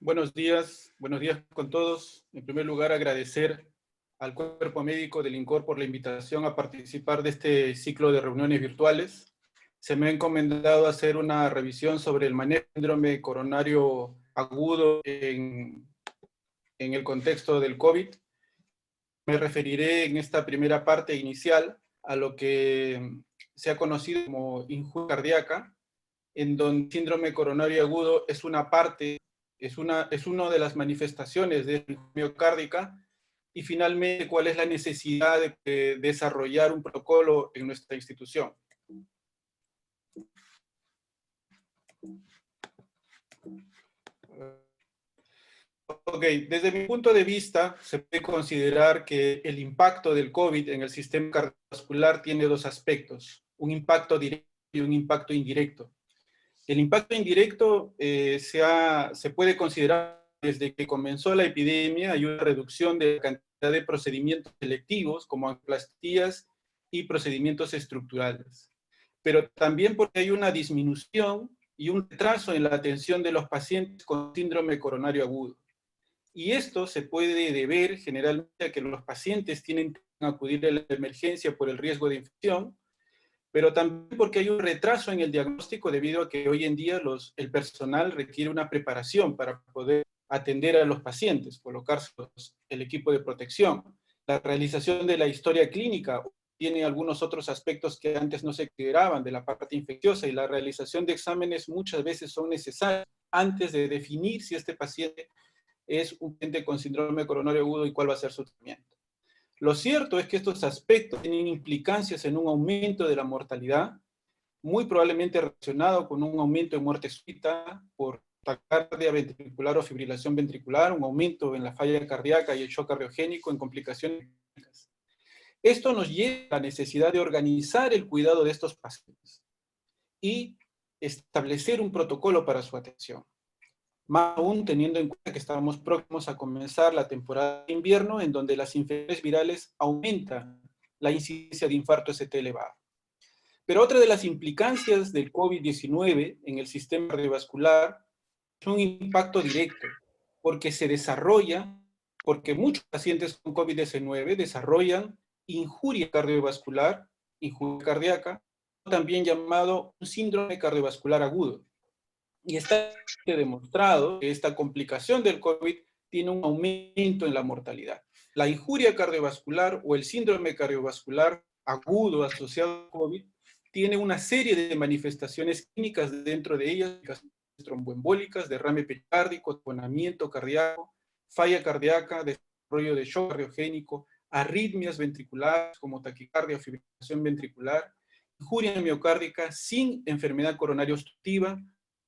buenos días con todos. En primer lugar, agradecer al cuerpo médico del INCOR por la invitación a participar de este ciclo de reuniones virtuales. Se me ha encomendado hacer una revisión sobre el manejo del síndrome coronario agudo en el contexto del COVID. Me referiré en esta primera parte inicial a lo que se ha conocido como injuria cardíaca, en donde el síndrome coronario agudo es una parte, es una de las manifestaciones de la miocárdica, y finalmente cuál es la necesidad de desarrollar un protocolo en nuestra institución. Ok, desde mi punto de vista, se puede considerar que el impacto del COVID en el sistema cardiovascular tiene dos aspectos, un impacto directo y un impacto indirecto. El impacto indirecto se puede considerar desde que comenzó la epidemia. Hay una reducción de la cantidad de procedimientos selectivos como angioplastías y procedimientos estructurales. Pero también porque hay una disminución y un retraso en la atención de los pacientes con síndrome coronario agudo. Y esto se puede deber generalmente a que los pacientes tienen que acudir a la emergencia por el riesgo de infección, pero también porque hay un retraso en el diagnóstico debido a que hoy en día el personal requiere una preparación para poder atender a los pacientes, colocarse el equipo de protección. La realización de la historia clínica tiene algunos otros aspectos que antes no se consideraban de la parte infecciosa, y la realización de exámenes muchas veces son necesarios antes de definir si este paciente es un paciente con síndrome coronario agudo y cuál va a ser su tratamiento. Lo cierto es que estos aspectos tienen implicancias en un aumento de la mortalidad, muy probablemente relacionado con un aumento de muerte súbita por taquicardia ventricular o fibrilación ventricular, un aumento en la falla cardíaca y el shock cardiogénico en complicaciones críticas. Esto nos lleva a la necesidad de organizar el cuidado de estos pacientes y establecer un protocolo para su atención. Más aún teniendo en cuenta que estamos próximos a comenzar la temporada de invierno, en donde las infecciones virales aumentan la incidencia de infarto ST elevado. Pero otra de las implicancias del COVID-19 en el sistema cardiovascular es un impacto directo, porque porque muchos pacientes con COVID-19 desarrollan injuria cardiovascular, injuria cardíaca, también llamado un síndrome cardiovascular agudo. Y está demostrado que esta complicación del COVID tiene un aumento en la mortalidad. La injuria cardiovascular o el síndrome cardiovascular agudo asociado al COVID tiene una serie de manifestaciones clínicas, dentro de ellas tromboembólicas, derrame pericárdico, taponamiento cardíaco, falla cardíaca, desarrollo de shock cardiogénico, arritmias ventriculares como taquicardia o fibrilación ventricular, injuria miocárdica sin enfermedad coronaria obstructiva,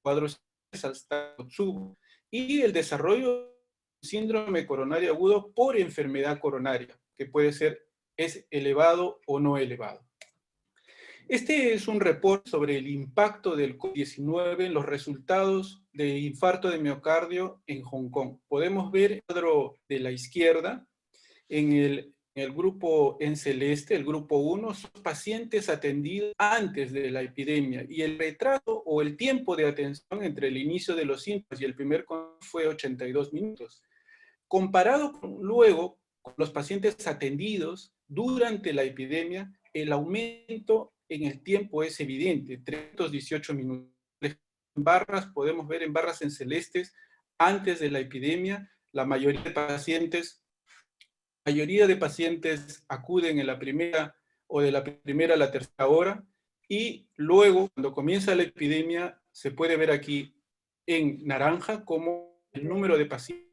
cuadros y el desarrollo de síndrome coronario agudo por enfermedad coronaria, que puede ser elevado o no elevado. Este es un reporte sobre el impacto del COVID-19 en los resultados de infarto de miocardio en Hong Kong. Podemos ver el cuadro de la izquierda, en el grupo en celeste, el grupo 1, son pacientes atendidos antes de la epidemia, y el retraso o el tiempo de atención entre el inicio de los síntomas y el primer control fue 82 minutos. Comparado luego con los pacientes atendidos durante la epidemia, el aumento en el tiempo es evidente, 318 minutos. En barras, podemos ver en barras en celestes, antes de la epidemia, la mayoría de pacientes acuden en la primera o de la primera a la tercera hora, y luego, cuando comienza la epidemia, se puede ver aquí en naranja como el número de pacientes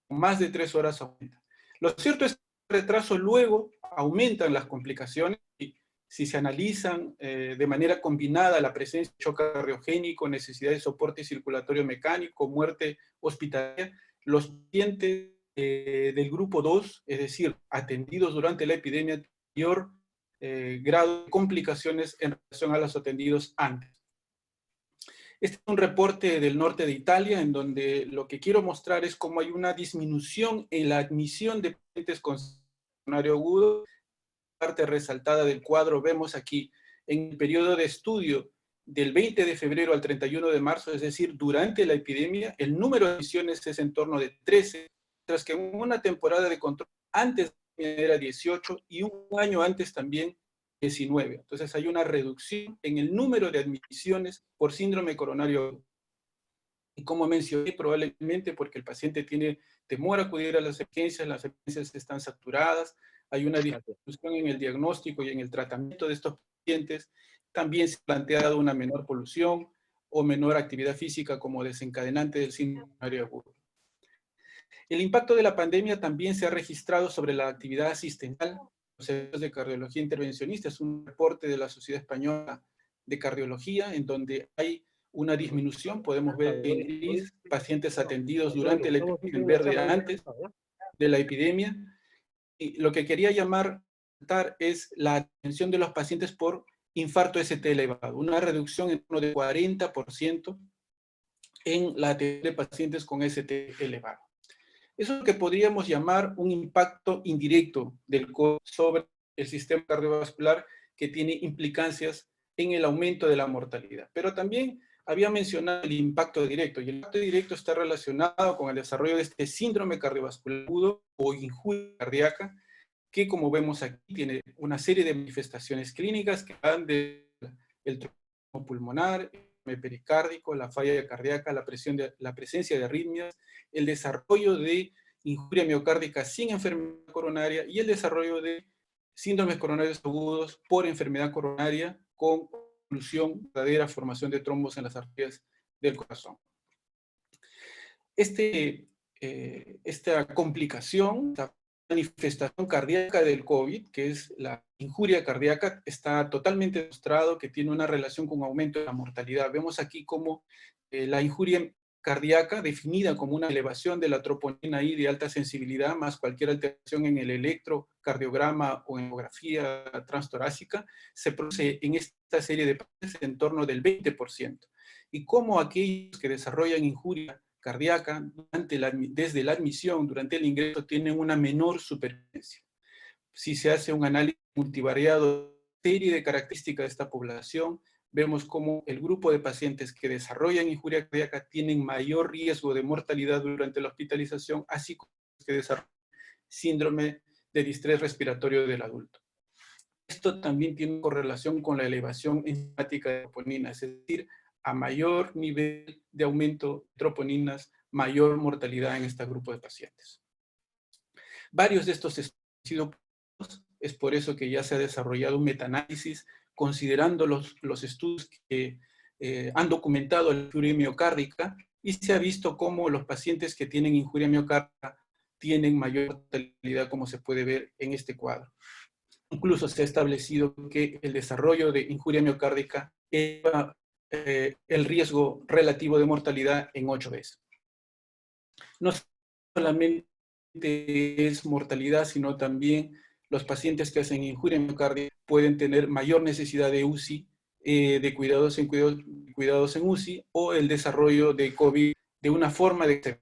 con más de 3 horas aumenta. Lo cierto es que el retraso luego aumentan las complicaciones, y si se analizan de manera combinada la presencia de shock cardiogénico, necesidad de soporte circulatorio mecánico, muerte hospitalaria, los pacientes del grupo 2, es decir, atendidos durante la epidemia, mayor grado de complicaciones en relación a los atendidos antes. Este es un reporte del norte de Italia, en donde lo que quiero mostrar es cómo hay una disminución en la admisión de pacientes con coronario agudo. La parte resaltada del cuadro vemos aquí, en el periodo de estudio del 20 de febrero al 31 de marzo, es decir, durante la epidemia, el número de admisiones es en torno de 13, mientras que en una temporada de control antes era 18 y un año antes también 19. Entonces hay una reducción en el número de admisiones por síndrome coronario. Y como mencioné, probablemente porque el paciente tiene temor a acudir a las emergencias están saturadas, hay una disminución en el diagnóstico y en el tratamiento de estos pacientes, también se ha planteado una menor polución o menor actividad física como desencadenante del síndrome coronario agudo. El impacto de la pandemia también se ha registrado sobre la actividad asistencial, los servicios de cardiología intervencionista, es un reporte de la Sociedad Española de Cardiología, en donde hay una disminución, podemos ver en gris, pacientes atendidos durante la epidemia, en verde antes de la epidemia, y lo que quería llamar es la atención de los pacientes por infarto ST elevado, una reducción en torno de 40% en la atención de pacientes con ST elevado. Eso es lo que podríamos llamar un impacto indirecto del COVID sobre el sistema cardiovascular que tiene implicancias en el aumento de la mortalidad. Pero también había mencionado el impacto directo, y el impacto directo está relacionado con el desarrollo de este síndrome cardiovascular agudo o injuria cardíaca, que como vemos aquí tiene una serie de manifestaciones clínicas que van del trombo pulmonar, el pericárdico, la falla cardíaca, la presencia de arritmias, el desarrollo de injuria miocárdica sin enfermedad coronaria y el desarrollo de síndromes coronarios agudos por enfermedad coronaria con oclusión, verdadera formación de trombos en las arterias del corazón. Esta complicación, esta manifestación cardíaca del COVID, que es la injuria cardíaca, está totalmente demostrado que tiene una relación con aumento de la mortalidad. Vemos aquí cómo la injuria cardíaca, definida como una elevación de la troponina I de alta sensibilidad, más cualquier alteración en el electrocardiograma o emografía transtorácica, se produce en esta serie de pacientes en torno del 20%. Y cómo aquellos que desarrollan injuria cardíaca desde la admisión, durante el ingreso, tienen una menor supervivencia. Si se hace un análisis multivariado, serie de características de esta población, vemos cómo el grupo de pacientes que desarrollan injuria cardíaca tienen mayor riesgo de mortalidad durante la hospitalización, así como los que desarrollan síndrome de distrés respiratorio del adulto. Esto también tiene correlación con la elevación enzimática de troponina, es decir, a mayor nivel de aumento de troponinas, mayor mortalidad en este grupo de pacientes. Varios de estos estudios han sido publicados, es por eso que ya se ha desarrollado un metaanálisis considerando los estudios que han documentado la injuria miocárdica y se ha visto cómo los pacientes que tienen injuria miocárdica tienen mayor mortalidad, como se puede ver en este cuadro. Incluso se ha establecido que el desarrollo de injuria miocárdica eleva el riesgo relativo de mortalidad en 8 veces. No solamente es mortalidad, sino también los pacientes que hacen injuria miocárdica pueden tener mayor necesidad de UCI, de cuidados en UCI, o el desarrollo de COVID de una forma de...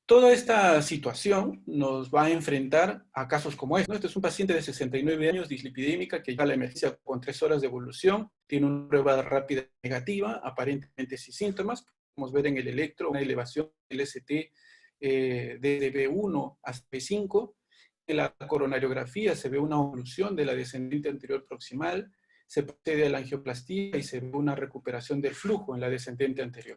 Toda esta situación nos va a enfrentar a casos como este, ¿no? Este es un paciente de 69 años, dislipidémica, que llega a la emergencia con 3 horas de evolución, tiene una prueba rápida negativa, aparentemente sin síntomas. Podemos ver en el electro una elevación del ST desde B1 hasta B5. En la coronariografía se ve una oclusión de la descendente anterior proximal, se procede a la angioplastía y se ve una recuperación del flujo en la descendente anterior.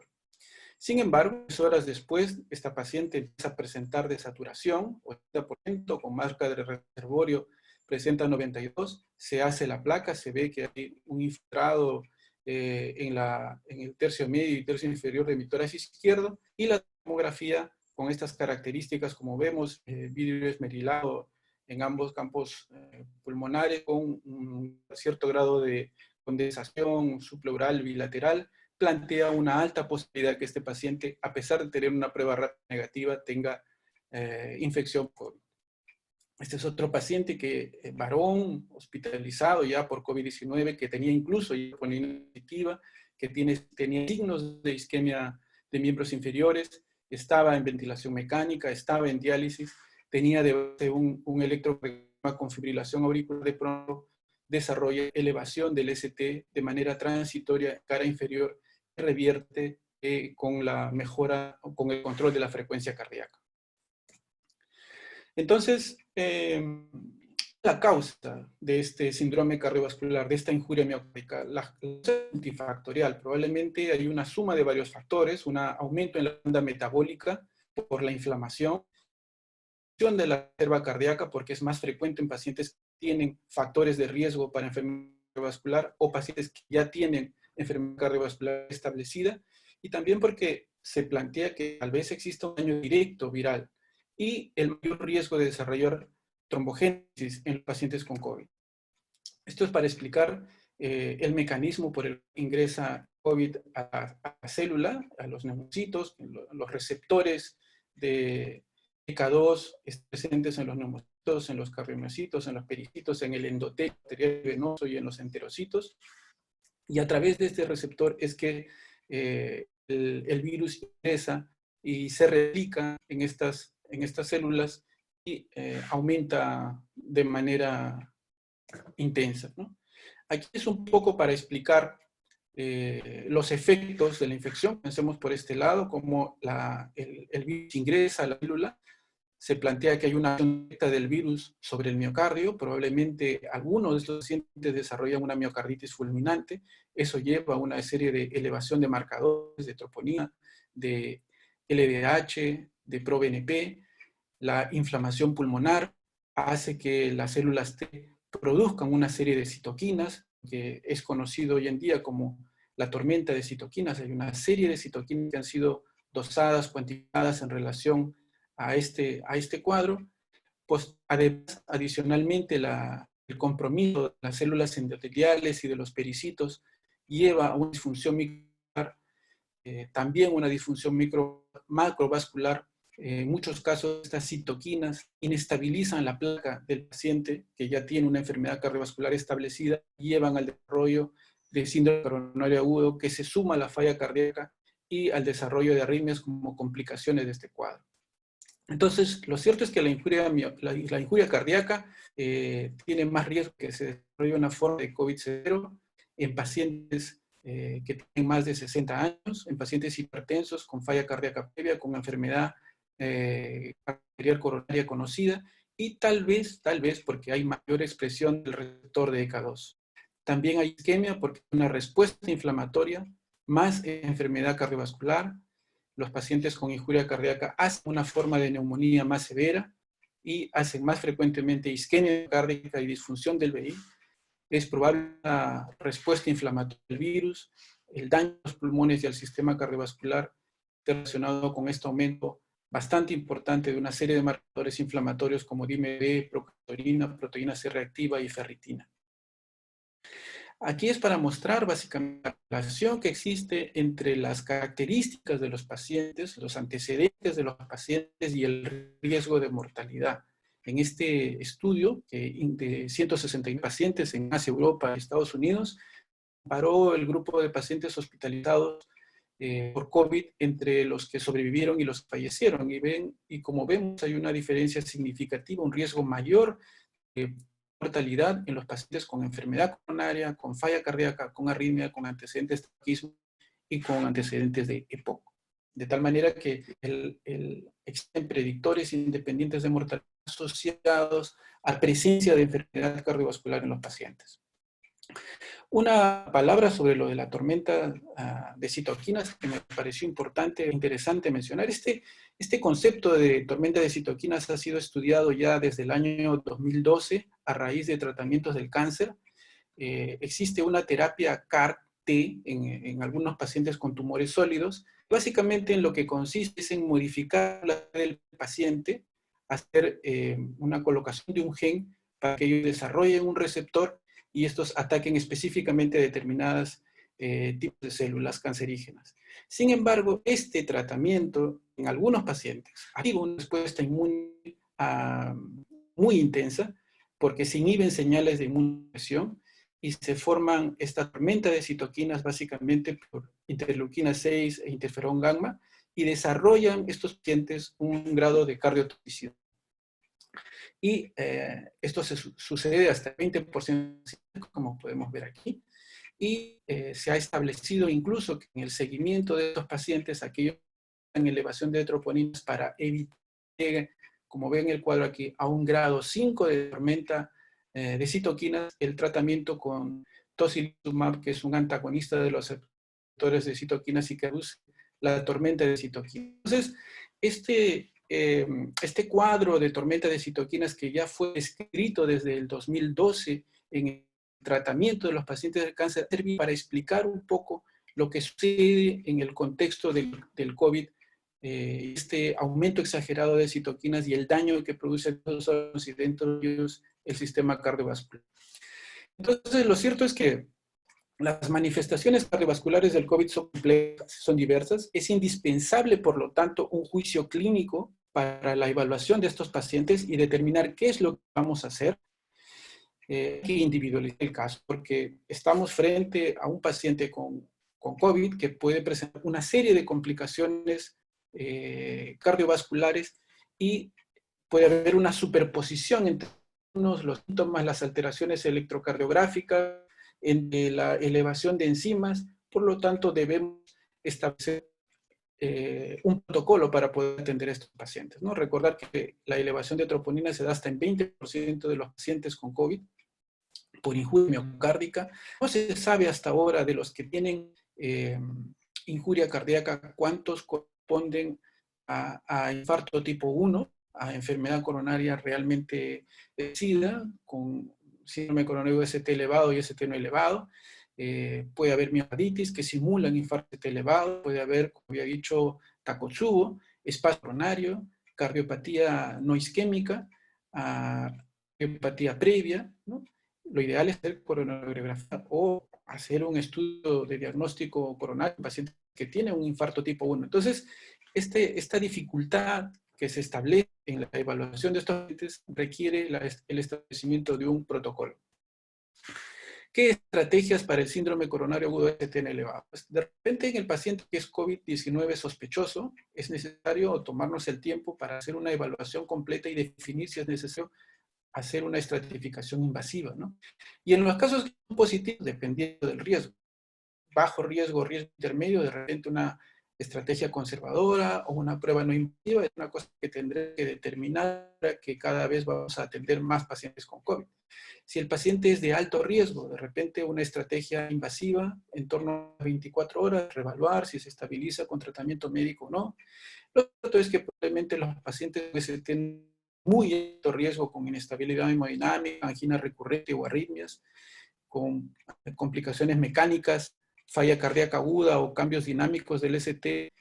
Sin embargo, 3 horas después, esta paciente empieza a presentar desaturación, 80%, con marca de reservorio, presenta 92, se hace la placa, se ve que hay un infiltrado en el tercio medio y tercio inferior de mi tórax izquierdo, y la tomografía con estas características, como vemos, vidrio esmerilado en ambos campos pulmonares, con un cierto grado de condensación subpleural bilateral, plantea una alta posibilidad que este paciente, a pesar de tener una prueba rápida negativa, tenga infección COVID. Este es otro paciente varón, hospitalizado ya por COVID-19, que tenía incluso troponina positiva, que tenía signos de isquemia de miembros inferiores, estaba en ventilación mecánica, estaba en diálisis, tenía de un electrocardiograma con fibrilación auricular de pronto, desarrolla elevación del ST de manera transitoria en cara inferior y revierte con la mejora, con el control de la frecuencia cardíaca. Entonces, la causa de este síndrome cardiovascular, de esta injuria miocárdica, la es multifactorial. Probablemente hay una suma de varios factores, un aumento en la demanda metabólica por la inflamación, de la reserva cardíaca, porque es más frecuente en pacientes que tienen factores de riesgo para enfermedad cardiovascular o pacientes que ya tienen enfermedad cardiovascular establecida, y también porque se plantea que tal vez exista un daño directo viral y el mayor riesgo de desarrollar trombogénesis en los pacientes con COVID. Esto es para explicar el mecanismo por el que ingresa COVID a la célula, a los neumocitos, los receptores de K2 presentes en los neumocitos, en los cardiomiocitos, en los pericitos, en el endotelio arterial venoso y en los enterocitos. Y a través de este receptor es que el virus ingresa y se replica en estas células y aumenta de manera intensa, ¿no? Aquí es un poco para explicar los efectos de la infección. Pensemos por este lado, como el virus ingresa a la célula, se plantea que hay una acción directa del virus sobre el miocardio, probablemente algunos de estos pacientes desarrollan una miocarditis fulminante, eso lleva a una serie de elevación de marcadores de troponina, de LDH, de ProBNP, la inflamación pulmonar hace que las células T produzcan una serie de citoquinas, que es conocido hoy en día como la tormenta de citoquinas. Hay una serie de citoquinas que han sido dosadas, cuantificadas en relación a este cuadro. Pues además, adicionalmente, el compromiso de las células endoteliales y de los pericitos lleva a una disfunción microvascular, también una disfunción macrovascular. En muchos casos, estas citoquinas inestabilizan la placa del paciente que ya tiene una enfermedad cardiovascular establecida y llevan al desarrollo de síndrome coronario agudo, que se suma a la falla cardíaca y al desarrollo de arritmias como complicaciones de este cuadro. Entonces, lo cierto es que la injuria cardíaca tiene más riesgo que se desarrolle una forma de COVID-0 en pacientes que tienen más de 60 años, en pacientes hipertensos con falla cardíaca previa, con enfermedad arterial coronaria conocida, y tal vez porque hay mayor expresión del receptor de ECA2. También hay isquemia porque hay una respuesta inflamatoria, más enfermedad cardiovascular. Los pacientes con injuria cardíaca hacen una forma de neumonía más severa y hacen más frecuentemente isquemia cardíaca y disfunción del VI. Es probable una respuesta inflamatoria del virus, el daño a los pulmones y al sistema cardiovascular relacionado con este aumento bastante importante de una serie de marcadores inflamatorios como DMD, procalcitonina, proteína C reactiva y ferritina. Aquí es para mostrar básicamente la relación que existe entre las características de los pacientes, los antecedentes de los pacientes y el riesgo de mortalidad. En este estudio de 161 pacientes en Asia, Europa y Estados Unidos, comparó el grupo de pacientes hospitalizados por COVID entre los que sobrevivieron y los que fallecieron. Y como vemos, hay una diferencia significativa, un riesgo mayor de mortalidad en los pacientes con enfermedad coronaria, con falla cardíaca, con arritmia, con antecedentes de taquismo y con antecedentes de EPOC. De tal manera que existen predictores independientes de mortalidad asociados a presencia de enfermedad cardiovascular en los pacientes. Una palabra sobre lo de la tormenta de citoquinas que me pareció importante e interesante mencionar. Este concepto de tormenta de citoquinas ha sido estudiado ya desde el año 2012 a raíz de tratamientos del cáncer. Existe una terapia CAR-T en algunos pacientes con tumores sólidos. Básicamente en lo que consiste es en modificar la del paciente, hacer una colocación de un gen para que ellos desarrollen un receptor y estos ataquen específicamente a determinadas tipos de células cancerígenas. Sin embargo, este tratamiento en algunos pacientes activa una respuesta inmune muy intensa porque se inhiben señales de inmunosupresión y se forman esta tormenta de citoquinas básicamente por interleuquina 6 e interferón gamma y desarrollan estos pacientes un grado de cardiotoxicidad. y esto sucede hasta el 20%, como podemos ver aquí, y se ha establecido incluso que en el seguimiento de estos pacientes, aquellos en elevación de troponinas para evitar, como ven en el cuadro aquí, a un grado 5 de tormenta de citoquinas, el tratamiento con tocilizumab, que es un antagonista de los receptores de citoquinas y que reduce la tormenta de citoquinas. Entonces, este cuadro de tormenta de citoquinas que ya fue escrito desde el 2012 en el tratamiento de los pacientes de cáncer, sirve para explicar un poco lo que sucede en el contexto del COVID, este aumento exagerado de citoquinas y el daño que produce en los órganos y dentro de ellos el sistema cardiovascular. Entonces, lo cierto es que las manifestaciones cardiovasculares del COVID son complejas, son diversas. Es indispensable, por lo tanto, un juicio clínico para la evaluación de estos pacientes y determinar qué es lo que vamos a hacer. Hay que individualizar el caso, porque estamos frente a un paciente con COVID que puede presentar una serie de complicaciones cardiovasculares y puede haber una superposición entre los síntomas, las alteraciones electrocardiográficas, entre la elevación de enzimas. Por lo tanto, debemos establecer un protocolo para poder atender a estos pacientes, ¿no? Recordar que la elevación de troponina se da hasta en 20% de los pacientes con COVID por injuria miocárdica. No se sabe hasta ahora de los que tienen injuria cardíaca cuántos corresponden a infarto tipo 1, a enfermedad coronaria realmente SIDA, con síndrome coronario ST elevado y ST no elevado. Puede haber miocarditis que simulan infarto ST elevado, puede haber, como había dicho, Takotsubo, espasmo coronario, cardiopatía no isquémica, cardiopatía previa, ¿no? Lo ideal es hacer coronariografía o hacer un estudio de diagnóstico coronario en pacientes que tienen un infarto tipo 1. Entonces, esta dificultad que se establece en la evaluación de estos pacientes requiere el establecimiento de un protocolo. ¿Qué estrategias para el síndrome coronario agudo STN elevado? Pues de repente en el paciente que es COVID-19 sospechoso, es necesario tomarnos el tiempo para hacer una evaluación completa y definir si es necesario hacer una estratificación invasiva, ¿no? Y en los casos que son positivos, dependiendo del riesgo, bajo riesgo, riesgo intermedio, de repente una estrategia conservadora o una prueba no invasiva es una cosa que tendré que determinar, que cada vez vamos a atender más pacientes con COVID. Si el paciente es de alto riesgo, de repente una estrategia invasiva en torno a 24 horas, reevaluar si se estabiliza con tratamiento médico o no. Lo cierto es que probablemente los pacientes que se tienen muy alto riesgo con inestabilidad hemodinámica, angina recurrente o arritmias, con complicaciones mecánicas, falla cardíaca aguda o cambios dinámicos del ST,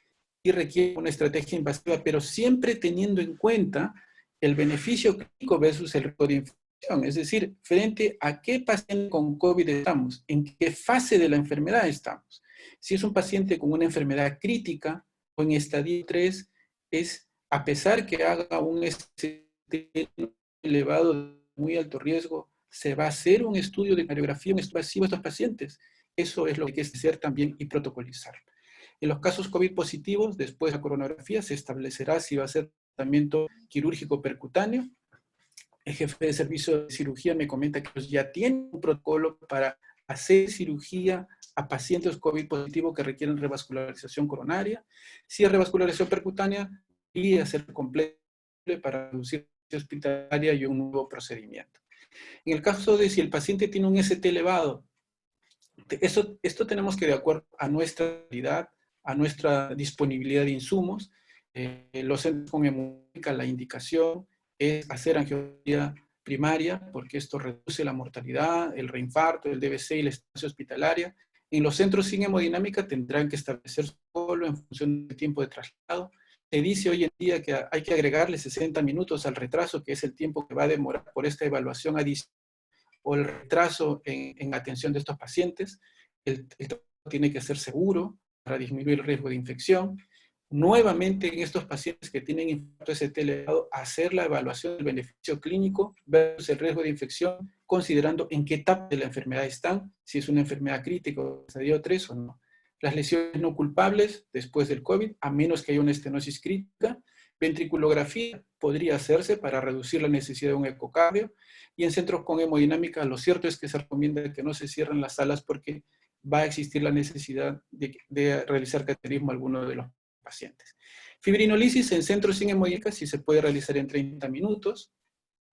y requiere una estrategia invasiva, pero siempre teniendo en cuenta el beneficio clínico versus el riesgo de infección. Es decir, frente a qué paciente con COVID estamos, en qué fase de la enfermedad estamos. Si es un paciente con una enfermedad crítica o en estadio 3, es a pesar que haga un ST elevado de muy alto riesgo, se va a hacer un estudio de cardiografía invasiva a estos pacientes. Eso es lo que hay que hacer también y protocolizar. En los casos COVID positivos, después de la coronografía, se establecerá si va a ser tratamiento quirúrgico percutáneo. El jefe de servicio de cirugía me comenta que ya tienen un protocolo para hacer cirugía a pacientes COVID positivo que requieren revascularización coronaria. Si es revascularización percutánea, y hacer completo para reducir la hospitalaria y un nuevo procedimiento. En el caso de si el paciente tiene un ST elevado, esto tenemos que, de acuerdo a nuestra realidad, a nuestra disponibilidad de insumos, los centros con hemodinámica, la indicación es hacer angiografía primaria, porque esto reduce la mortalidad, el reinfarto, el DBC y la estancia hospitalaria. En los centros sin hemodinámica tendrán que establecer solo en función del tiempo de traslado. Se dice hoy en día que hay que agregarle 60 minutos al retraso, que es el tiempo que va a demorar por esta evaluación adicional o el retraso en atención de estos pacientes. El tratamiento tiene que ser seguro para disminuir el riesgo de infección. Nuevamente, en estos pacientes que tienen infarto ST elevado, hacer la evaluación del beneficio clínico versus el riesgo de infección, considerando en qué etapa de la enfermedad están, si es una enfermedad crítica o estadio 3 o no. Las lesiones no culpables después del COVID, a menos que haya una estenosis crítica. Ventriculografía podría hacerse para reducir la necesidad de un ecocardio. Y en centros con hemodinámica, lo cierto es que se recomienda que no se cierren las salas porque va a existir la necesidad de realizar cateterismo a alguno de los pacientes. Fibrinolisis en centros sin hemodinámica sí se puede realizar en 30 minutos.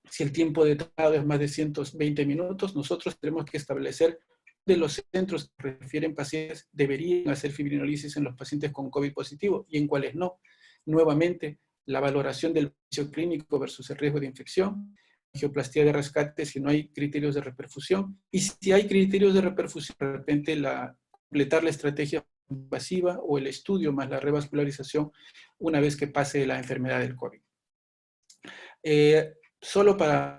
Si el tiempo de traslado es más de 120 minutos, nosotros tenemos que establecer de los centros que refieren pacientes deberían hacer fibrinolisis en los pacientes con COVID positivo y en cuáles no. Nuevamente, la valoración del beneficio clínico versus el riesgo de infección, angioplastía de rescate si no hay criterios de reperfusión, y si hay criterios de reperfusión, de repente completar la estrategia invasiva o el estudio más la revascularización una vez que pase la enfermedad del COVID. Solo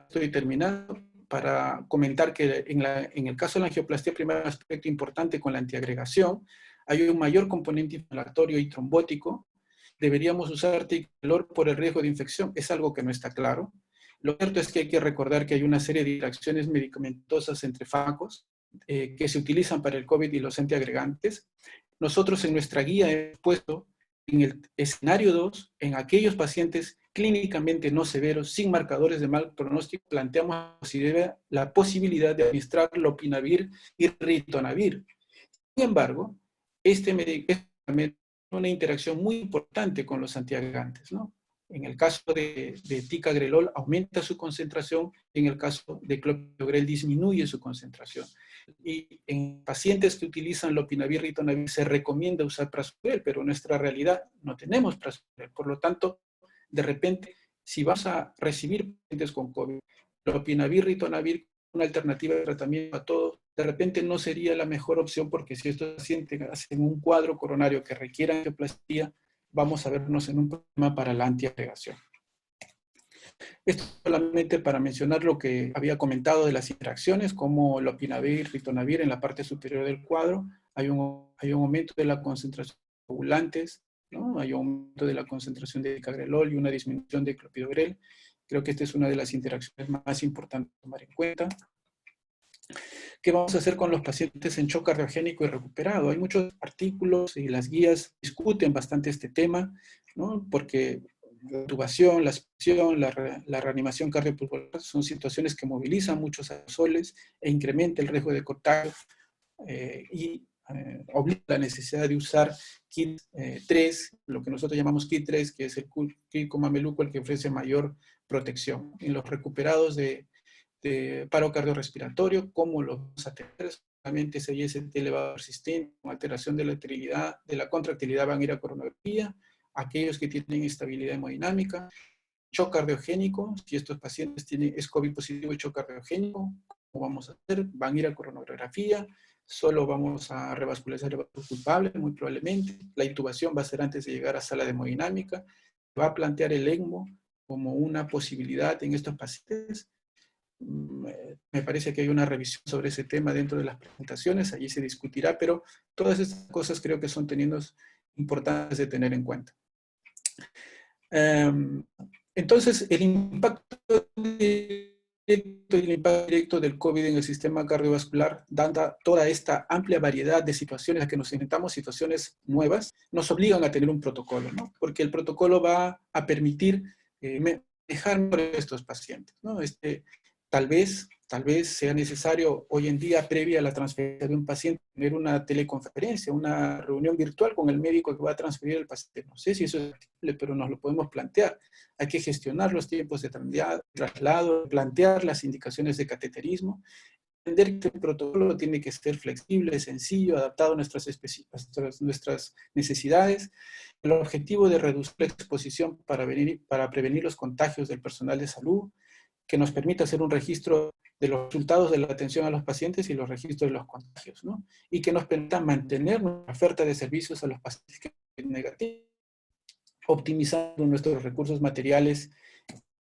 estoy terminando, para comentar que en el caso de la angioplastia primaria, un aspecto importante con la antiagregación, hay un mayor componente inflamatorio y trombótico. Deberíamos usar anticoagulante por el riesgo de infección, es algo que no está claro. Lo cierto es que hay que recordar que hay una serie de interacciones medicamentosas entre fármacos que se utilizan para el COVID y los antiagregantes. Nosotros en nuestra guía hemos puesto en el escenario 2, en aquellos pacientes clínicamente no severos, sin marcadores de mal pronóstico, planteamos la posibilidad de administrar lopinavir y ritonavir. Sin embargo, este medicamento tiene una interacción muy importante con los antiagregantes, ¿no? En el caso de ticagrelol aumenta su concentración, en el caso de clopidogrel disminuye su concentración. Y en pacientes que utilizan lopinavir, ritonavir, se recomienda usar prasugrel, pero en nuestra realidad no tenemos prasugrel. Por lo tanto, de repente, si vas a recibir pacientes con COVID, lopinavir, ritonavir, una alternativa de tratamiento a todos, de repente no sería la mejor opción porque si estos pacientes hacen un cuadro coronario que requiera angioplastia, vamos a vernos en un problema para la antiagregación. Esto solamente para mencionar lo que había comentado de las interacciones, como lopinavir, ritonavir en la parte superior del cuadro, hay un aumento de la concentración de coagulantes, ¿no? Hay un aumento de la concentración de ticagrelol y una disminución de clopidogrel. Creo que esta es una de las interacciones más importantes a tomar en cuenta. ¿Qué vamos a hacer con los pacientes en shock cardiogénico y recuperado? Hay muchos artículos y las guías discuten bastante este tema, ¿no? Porque la intubación, la aspiración, la reanimación cardiopulmonar son situaciones que movilizan muchos aerosoles e incrementa el riesgo de contagio y obliga a la necesidad de usar kit 3, lo que nosotros llamamos kit 3, que es el kit con mameluco, el que ofrece mayor protección. En los recuperados de paro cardiorrespiratorio, como los ATR, solamente ese IST elevado persistente, con alteración de la contractilidad van a ir a coronografía, aquellos que tienen estabilidad hemodinámica, shock cardiogénico, si estos pacientes es COVID positivo y shock cardiogénico, ¿cómo vamos a hacer? Van a ir a coronografía, solo vamos a revascularizar el vaso culpable, muy probablemente, la intubación va a ser antes de llegar a sala de hemodinámica, va a plantear el ECMO como una posibilidad en estos pacientes. Me parece que hay una revisión sobre ese tema dentro de las presentaciones, allí se discutirá, pero todas estas cosas creo que son tenidos importantes de tener en cuenta. Entonces, el impacto directo del COVID en el sistema cardiovascular, dada toda esta amplia variedad de situaciones a que nos enfrentamos, situaciones nuevas, nos obligan a tener un protocolo, ¿no? Porque el protocolo va a permitir manejar mejor a estos pacientes, ¿no? Tal vez sea necesario hoy en día, previa a la transferencia de un paciente, tener una teleconferencia, una reunión virtual con el médico que va a transferir al paciente. No sé si eso es posible, pero nos lo podemos plantear. Hay que gestionar los tiempos de traslado, plantear las indicaciones de cateterismo, entender que el protocolo tiene que ser flexible, sencillo, adaptado a nuestras necesidades. El objetivo de reducir la exposición para prevenir los contagios del personal de salud, que nos permita hacer un registro de los resultados de la atención a los pacientes y los registros de los contagios, ¿no? Y que nos permita mantener nuestra oferta de servicios a los pacientes que son negativos, optimizando nuestros recursos materiales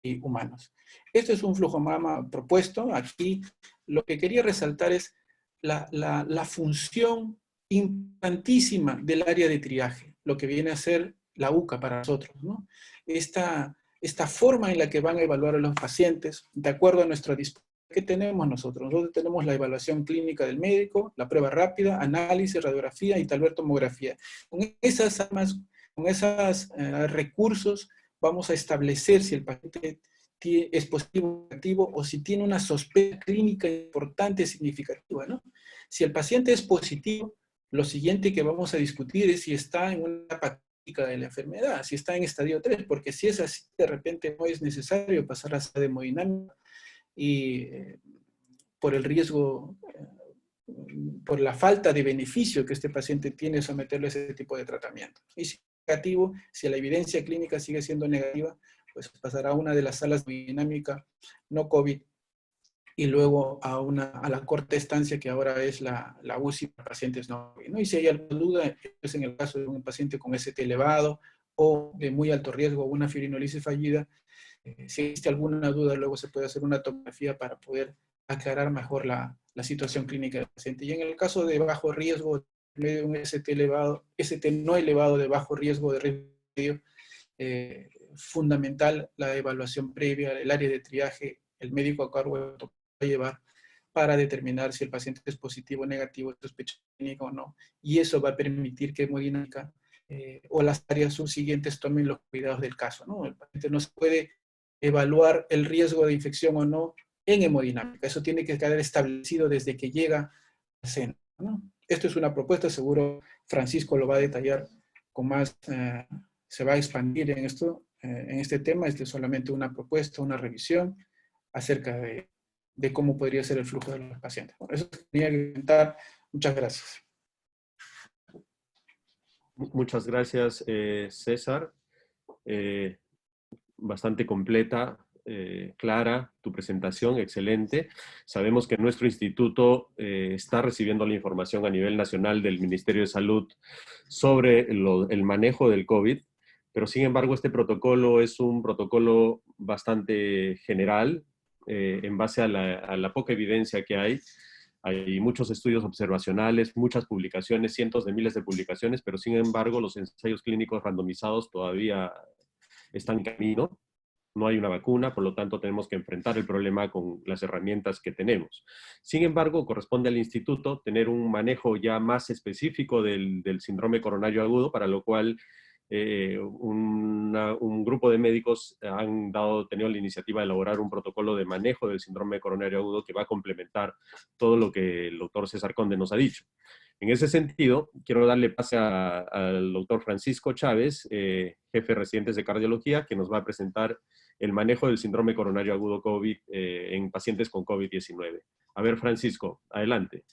y humanos. Este es un flujograma propuesto. Aquí lo que quería resaltar es la función importantísima del área de triaje, lo que viene a ser la UCA para nosotros, ¿no? Esta forma en la que van a evaluar a los pacientes, de acuerdo a nuestra disposición ¿qué tenemos nosotros? Nosotros tenemos la evaluación clínica del médico, la prueba rápida, análisis, radiografía y tal vez tomografía. Con esas armas, con esos recursos, vamos a establecer si el paciente es positivo o negativo o si tiene una sospecha clínica importante, significativa, ¿no? Si el paciente es positivo, lo siguiente que vamos a discutir es si está en una etapa crítica de la enfermedad, si está en estadio 3, porque si es así, de repente no es necesario pasar a la hemodinámica y por el riesgo, por la falta de beneficio que este paciente tiene someterlo a ese tipo de tratamiento. Y si es negativo, si la evidencia clínica sigue siendo negativa, pues pasará a una de las salas de hemodinámica no COVID y luego a la corta estancia que ahora es la UCI para pacientes no COVID, ¿no? Y si hay alguna duda, es en el caso de un paciente con ST elevado o de muy alto riesgo, una fibrinolisis fallida, si existe alguna duda, luego se puede hacer una tomografía para poder aclarar mejor la situación clínica del paciente. Y en el caso de bajo riesgo, de un ST elevado, ST no elevado de bajo riesgo de riesgo medio, fundamental la evaluación previa, el área de triaje, el médico a cargo va a llevar para determinar si el paciente es positivo o negativo, sospecha clínica o no. Y eso va a permitir que hemodinámica o las áreas subsiguientes tomen los cuidados del caso, ¿no? El paciente no se puede evaluar el riesgo de infección o no en hemodinámica. Eso tiene que quedar establecido desde que llega al centro, ¿no? Esto es una propuesta, seguro Francisco lo va a detallar con más, se va a expandir en esto, en este tema. Este es solamente una propuesta, una revisión acerca de cómo podría ser el flujo de los pacientes. Bueno, eso tenía que comentar. Muchas gracias. Muchas gracias, César. Bastante completa, clara tu presentación, excelente. Sabemos que nuestro instituto está recibiendo la información a nivel nacional del Ministerio de Salud sobre el manejo del COVID, pero sin embargo este protocolo es un protocolo bastante general en base a la poca evidencia que hay. Hay muchos estudios observacionales, muchas publicaciones, cientos de miles de publicaciones, pero sin embargo los ensayos clínicos randomizados todavía están en camino. No hay una vacuna, por lo tanto tenemos que enfrentar el problema con las herramientas que tenemos. Sin embargo, corresponde al instituto tener un manejo ya más específico del síndrome coronario agudo, para lo cual un grupo de médicos han tenido la iniciativa de elaborar un protocolo de manejo del síndrome coronario agudo que va a complementar todo lo que el doctor César Conde nos ha dicho. En ese sentido, quiero darle pase al doctor Francisco Chávez, jefe de residentes de cardiología, que nos va a presentar el manejo del síndrome coronario agudo COVID en pacientes con COVID-19. A ver, Francisco, adelante.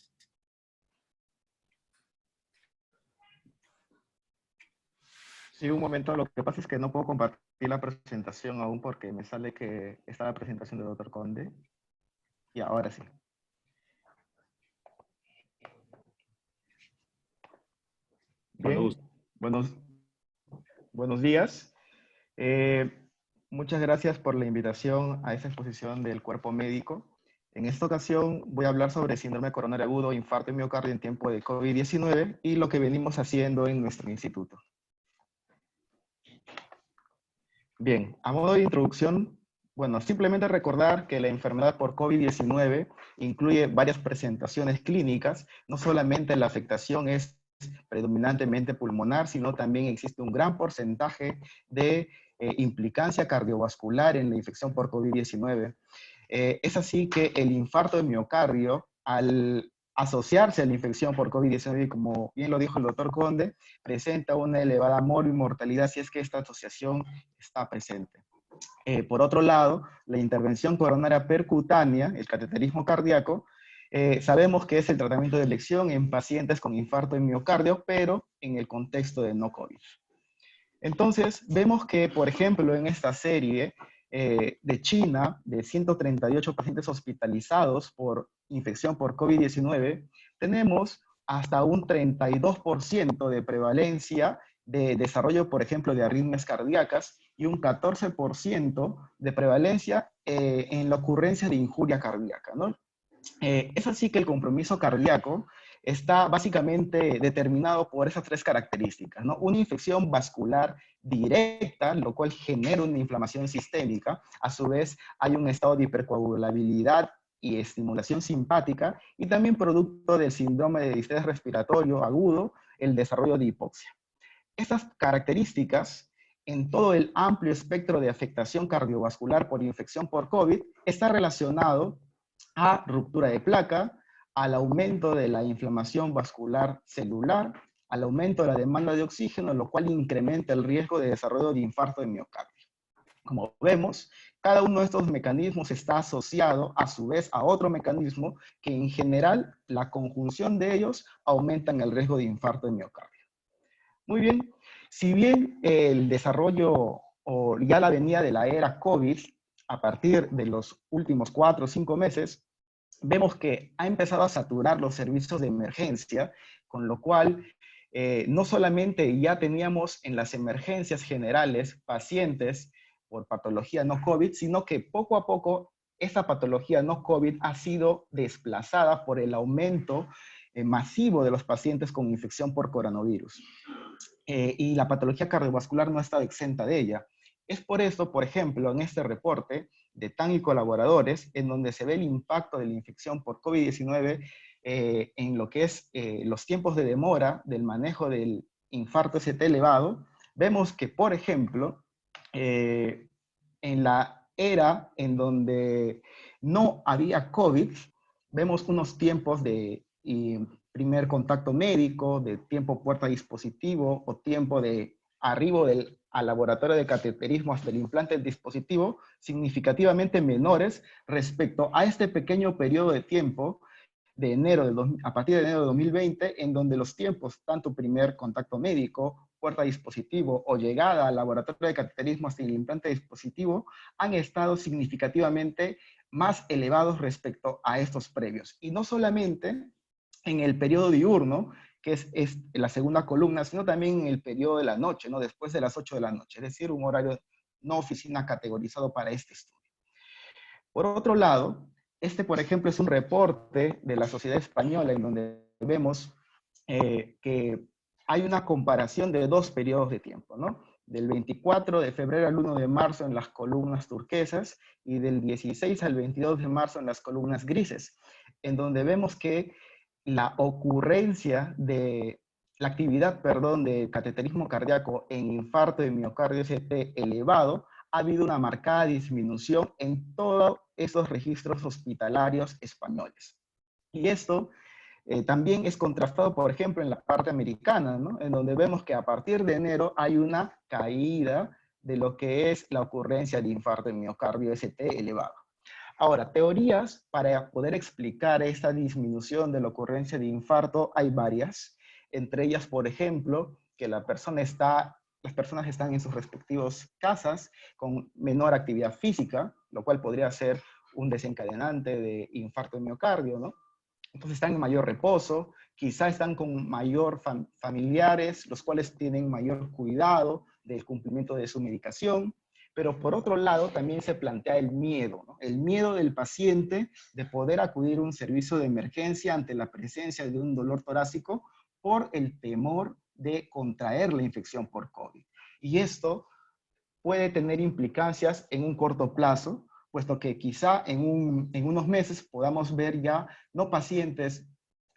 Sí, un momento. Lo que pasa es que no puedo compartir la presentación aún porque me sale que está la presentación del doctor Conde. Y ahora sí. Bien, buenos días. Muchas gracias por la invitación a esta exposición del cuerpo médico. En esta ocasión voy a hablar sobre síndrome coronario agudo, infarto de miocardio en tiempo de COVID-19 y lo que venimos haciendo en nuestro instituto. Bien, a modo de introducción, bueno, simplemente recordar que la enfermedad por COVID-19 incluye varias presentaciones clínicas. No solamente la afectación es predominantemente pulmonar, sino también existe un gran porcentaje de implicancia cardiovascular en la infección por COVID-19. Es así que el infarto de miocardio, al asociarse a la infección por COVID-19, como bien lo dijo el doctor Conde, presenta una elevada mortalidad si es que esta asociación está presente. Por otro lado, la intervención coronaria percutánea, el cateterismo cardíaco, sabemos que es el tratamiento de elección en pacientes con infarto de miocardio, pero en el contexto de no COVID. Entonces, vemos que, por ejemplo, en esta serie de China, de 138 pacientes hospitalizados por infección por COVID-19, tenemos hasta un 32% de prevalencia de desarrollo, por ejemplo, de arritmias cardíacas y un 14% de prevalencia en la ocurrencia de injuria cardíaca, ¿no? Es así que el compromiso cardíaco está básicamente determinado por esas tres características, ¿no? Una infección vascular directa, lo cual genera una inflamación sistémica. A su vez, hay un estado de hipercoagulabilidad y estimulación simpática, y también producto del síndrome de distrés respiratorio agudo, el desarrollo de hipoxia. Estas características en todo el amplio espectro de afectación cardiovascular por infección por COVID está relacionado a ruptura de placa, al aumento de la inflamación vascular celular, al aumento de la demanda de oxígeno, lo cual incrementa el riesgo de desarrollo de infarto de miocardio. Como vemos, cada uno de estos mecanismos está asociado a su vez a otro mecanismo que en general la conjunción de ellos aumentan el riesgo de infarto de miocardio. Muy bien, si bien el desarrollo o ya la venida de la era COVID a partir de los últimos 4 o 5 meses, vemos que ha empezado a saturar los servicios de emergencia, con lo cual no solamente ya teníamos en las emergencias generales pacientes por patología no COVID, sino que poco a poco esta patología no COVID ha sido desplazada por el aumento masivo de los pacientes con infección por coronavirus. Y la patología cardiovascular no ha estado exenta de ella. Es por esto, por ejemplo, en este reporte de TAN y colaboradores, en donde se ve el impacto de la infección por COVID-19 en lo que es los tiempos de demora del manejo del infarto ST elevado, vemos que, por ejemplo, en la era en donde no había COVID, vemos unos tiempos de primer contacto médico, de tiempo puerta a dispositivo o tiempo de arribo al laboratorio de cateterismo hasta el implante del dispositivo, significativamente menores respecto a este pequeño periodo de tiempo de a partir de enero de 2020, en donde los tiempos, tanto primer contacto médico, puerta a dispositivo o llegada al laboratorio de cateterismo hasta el implante de dispositivo, han estado significativamente más elevados respecto a estos previos. Y no solamente en el periodo diurno, que es la segunda columna, sino también en el periodo de la noche, ¿no? Después de las 8 de la noche, es decir, un horario no oficina categorizado para este estudio. Por otro lado, por ejemplo, es un reporte de la Sociedad Española en donde vemos que hay una comparación de 2 periodos de tiempo, ¿no? Del 24 de febrero al 1 de marzo en las columnas turquesas y del 16 al 22 de marzo en las columnas grises, en donde vemos que la ocurrencia de la actividad, de cateterismo cardíaco en infarto de miocardio ST elevado, ha habido una marcada disminución en todos esos registros hospitalarios españoles. Y esto también es contrastado, por ejemplo, en la parte americana, ¿no? En donde vemos que a partir de enero hay una caída de lo que es la ocurrencia de infarto de miocardio ST elevado. Ahora, teorías para poder explicar esta disminución de la ocurrencia de infarto hay varias. Entre ellas, por ejemplo, que las personas están en sus respectivas casas con menor actividad física, lo cual podría ser un desencadenante de infarto de miocardio, ¿no? Entonces están en mayor reposo, quizá están con mayor familiares, los cuales tienen mayor cuidado del cumplimiento de su medicación. Pero por otro lado también se plantea el miedo, ¿no? El miedo del paciente de poder acudir a un servicio de emergencia ante la presencia de un dolor torácico por el temor de contraer la infección por COVID. Y esto puede tener implicancias en un corto plazo, puesto que quizá en unos meses podamos ver ya no pacientes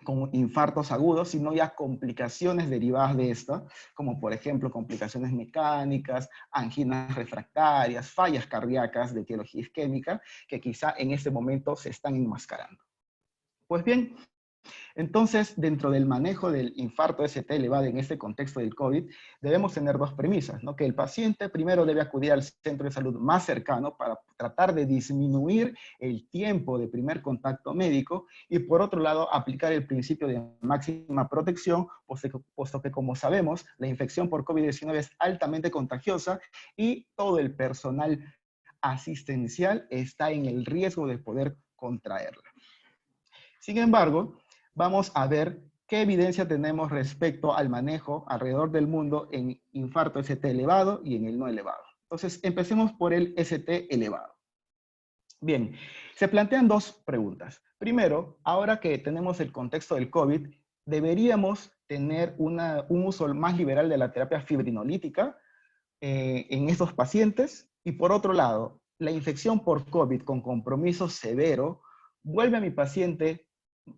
con infartos agudos, sino ya complicaciones derivadas de esto, como por ejemplo complicaciones mecánicas, anginas refractarias, fallas cardíacas de etiología isquémica, que quizá en este momento se están enmascarando. Pues bien, entonces, dentro del manejo del infarto ST elevado en este contexto del COVID, debemos tener 2 premisas, ¿no? Que el paciente primero debe acudir al centro de salud más cercano para tratar de disminuir el tiempo de primer contacto médico y, por otro lado, aplicar el principio de máxima protección, puesto que, como sabemos, la infección por COVID-19 es altamente contagiosa y todo el personal asistencial está en el riesgo de poder contraerla. Sin embargo, vamos a ver qué evidencia tenemos respecto al manejo alrededor del mundo en infarto ST elevado y en el no elevado. Entonces, empecemos por el ST elevado. Bien, se plantean 2 preguntas. Primero, ahora que tenemos el contexto del COVID, ¿deberíamos tener un uso más liberal de la terapia fibrinolítica en estos pacientes? Y por otro lado, la infección por COVID con compromiso severo vuelve a mi paciente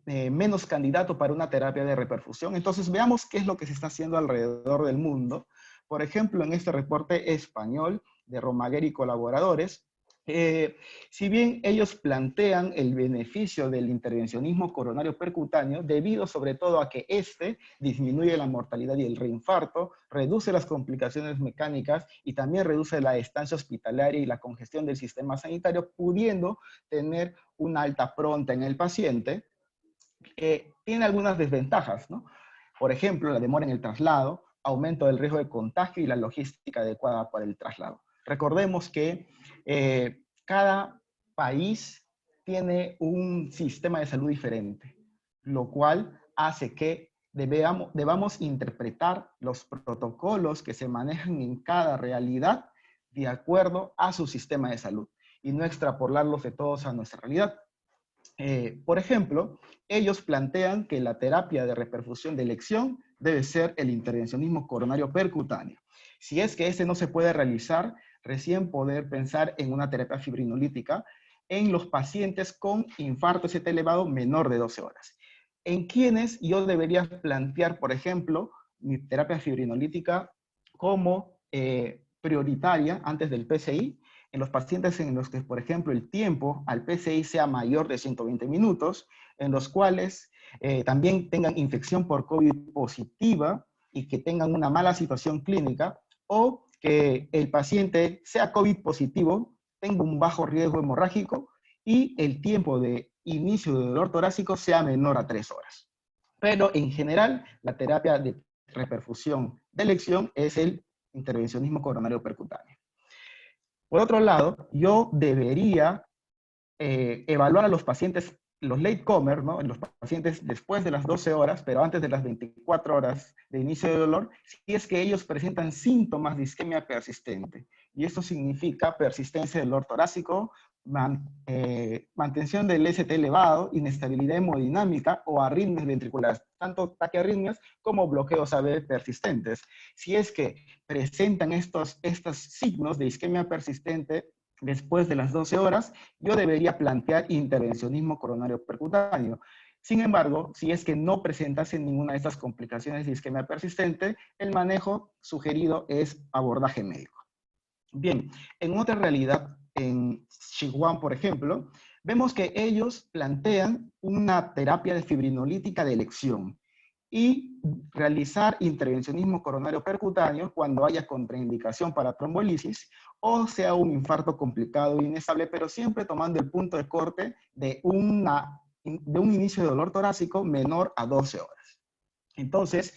menos candidato para una terapia de reperfusión. Entonces veamos qué es lo que se está haciendo alrededor del mundo. Por ejemplo, en este reporte español de Romaguer y colaboradores, si bien ellos plantean el beneficio del intervencionismo coronario percutáneo, debido sobre todo a que este disminuye la mortalidad y el reinfarto, reduce las complicaciones mecánicas y también reduce la estancia hospitalaria y la congestión del sistema sanitario, pudiendo tener una alta pronta en el paciente, tiene algunas desventajas, ¿no? Por ejemplo, la demora en el traslado, aumento del riesgo de contagio y la logística adecuada para el traslado. Recordemos que cada país tiene un sistema de salud diferente, lo cual hace que debamos interpretar los protocolos que se manejan en cada realidad de acuerdo a su sistema de salud y no extrapolarlos de todos a nuestra realidad. Por ejemplo, ellos plantean que la terapia de reperfusión de elección debe ser el intervencionismo coronario percutáneo. Si es que ese no se puede realizar, recién poder pensar en una terapia fibrinolítica en los pacientes con infarto ST elevado menor de 12 horas. En quienes yo debería plantear, por ejemplo, mi terapia fibrinolítica como prioritaria antes del PCI, en los pacientes en los que, por ejemplo, el tiempo al PCI sea mayor de 120 minutos, en los cuales también tengan infección por COVID positiva y que tengan una mala situación clínica, o que el paciente sea COVID positivo, tenga un bajo riesgo hemorrágico y el tiempo de inicio de dolor torácico sea menor a 3 horas. Pero en general, la terapia de reperfusión de elección es el intervencionismo coronario percutáneo. Por otro lado, yo debería evaluar a los pacientes, los latecomer, ¿no? Los pacientes después de las 12 horas, pero antes de las 24 horas de inicio de dolor, si es que ellos presentan síntomas de isquemia persistente. Y esto significa persistencia del dolor torácico, mantención del ST elevado, inestabilidad hemodinámica o arritmias ventriculares, tanto taquiarritmias como bloqueos AV persistentes. Si es que presentan estos signos de isquemia persistente después de las 12 horas, yo debería plantear intervencionismo coronario percutáneo. Sin embargo, si es que no presentase ninguna de estas complicaciones de isquemia persistente, el manejo sugerido es abordaje médico. Bien, en otra realidad, en Sichuan, por ejemplo, vemos que ellos plantean una terapia de fibrinolítica de elección y realizar intervencionismo coronario percutáneo cuando haya contraindicación para trombolisis o sea un infarto complicado e inestable, pero siempre tomando el punto de corte de un inicio de dolor torácico menor a 12 horas. Entonces,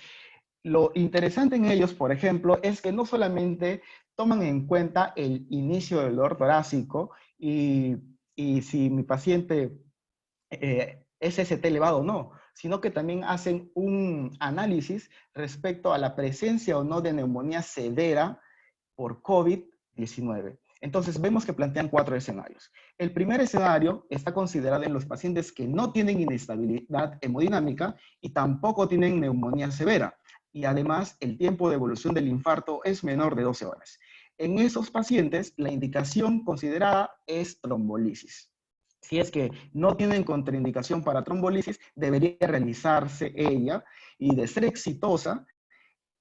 lo interesante en ellos, por ejemplo, es que no solamente toman en cuenta el inicio del dolor torácico y si mi paciente es ST elevado o no, sino que también hacen un análisis respecto a la presencia o no de neumonía severa por COVID-19. Entonces vemos que plantean 4 escenarios. El primer escenario está considerado en los pacientes que no tienen inestabilidad hemodinámica y tampoco tienen neumonía severa. Y además el tiempo de evolución del infarto es menor de 12 horas. En esos pacientes la indicación considerada es trombolisis. Si es que no tienen contraindicación para trombolisis, debería realizarse ella y de ser exitosa,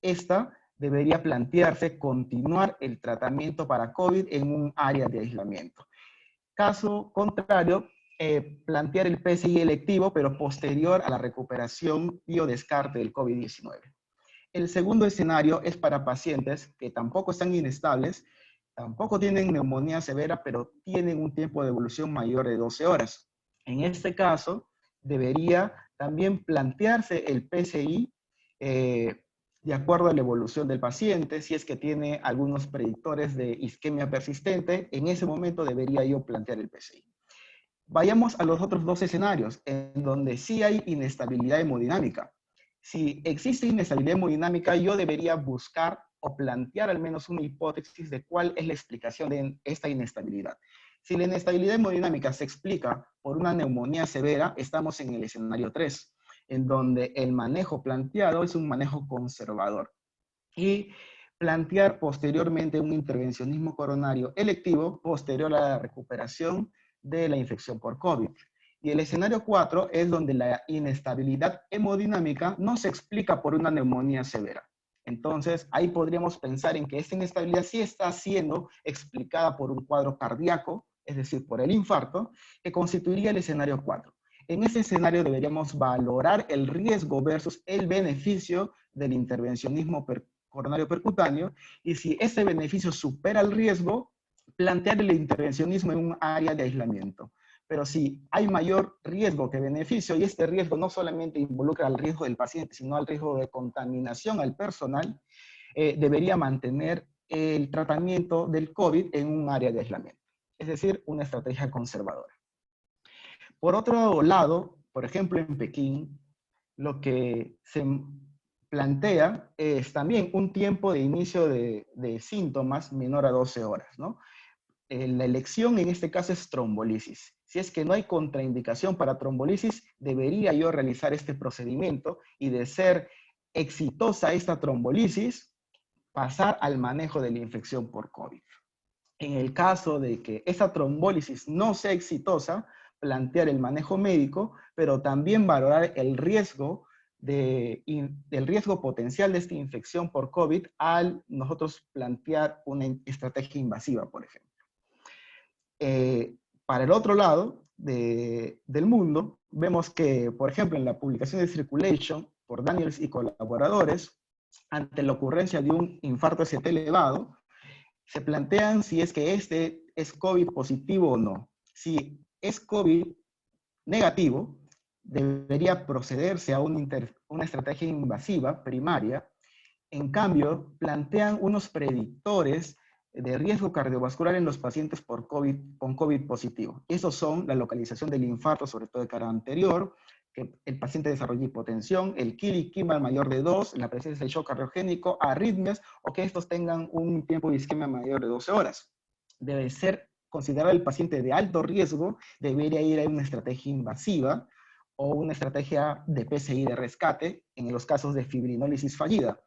esta debería plantearse continuar el tratamiento para COVID en un área de aislamiento. Caso contrario, plantear el PCI electivo, pero posterior a la recuperación y o descarte del COVID-19. El segundo escenario es para pacientes que tampoco están inestables, tampoco tienen neumonía severa, pero tienen un tiempo de evolución mayor de 12 horas. En este caso, debería también plantearse el PCI de acuerdo a la evolución del paciente. Si es que tiene algunos predictores de isquemia persistente, en ese momento debería yo plantear el PCI. Vayamos a los otros 2 escenarios, en donde sí hay inestabilidad hemodinámica. Si existe inestabilidad hemodinámica, yo debería buscar o plantear al menos una hipótesis de cuál es la explicación de esta inestabilidad. Si la inestabilidad hemodinámica se explica por una neumonía severa, estamos en el escenario 3, en donde el manejo planteado es un manejo conservador. Y plantear posteriormente un intervencionismo coronario electivo posterior a la recuperación de la infección por COVID. Y el escenario 4 es donde la inestabilidad hemodinámica no se explica por una neumonía severa. Entonces, ahí podríamos pensar en que esta inestabilidad sí está siendo explicada por un cuadro cardíaco, es decir, por el infarto, que constituiría el escenario 4. En ese escenario deberíamos valorar el riesgo versus el beneficio del intervencionismo coronario percutáneo, y si ese beneficio supera el riesgo, plantear el intervencionismo en un área de aislamiento. Pero si hay mayor riesgo que beneficio, y este riesgo no solamente involucra al riesgo del paciente, sino al riesgo de contaminación al personal, debería mantener el tratamiento del COVID en un área de aislamiento. Es decir, una estrategia conservadora. Por otro lado, por ejemplo, en Pekín, lo que se plantea es también un tiempo de inicio de síntomas menor a 12 horas, ¿no? La elección en este caso es trombolisis. Si es que no hay contraindicación para trombolisis, debería yo realizar este procedimiento y de ser exitosa esta trombolisis, pasar al manejo de la infección por COVID. En el caso de que esa trombólisis no sea exitosa, plantear el manejo médico, pero también valorar el riesgo, del riesgo potencial de esta infección por COVID al nosotros plantear una estrategia invasiva, por ejemplo. Para el otro lado del mundo, vemos que, por ejemplo, en la publicación de Circulation, por Daniels y colaboradores, ante la ocurrencia de un infarto ST elevado, se plantean si es que este es COVID positivo o no. Si es COVID negativo, debería procederse a una estrategia invasiva primaria. En cambio, plantean unos predictores de riesgo cardiovascular en los pacientes con COVID positivo. Esos son la localización del infarto, sobre todo de cara anterior, que el paciente desarrolle hipotensión, el Kili-Kimal mayor de 2, la presencia de shock cardiogénico, arritmias, o que estos tengan un tiempo de isquemia mayor de 12 horas. Debe ser considerado el paciente de alto riesgo, debería ir a una estrategia invasiva o una estrategia de PCI de rescate en los casos de fibrinólisis fallida.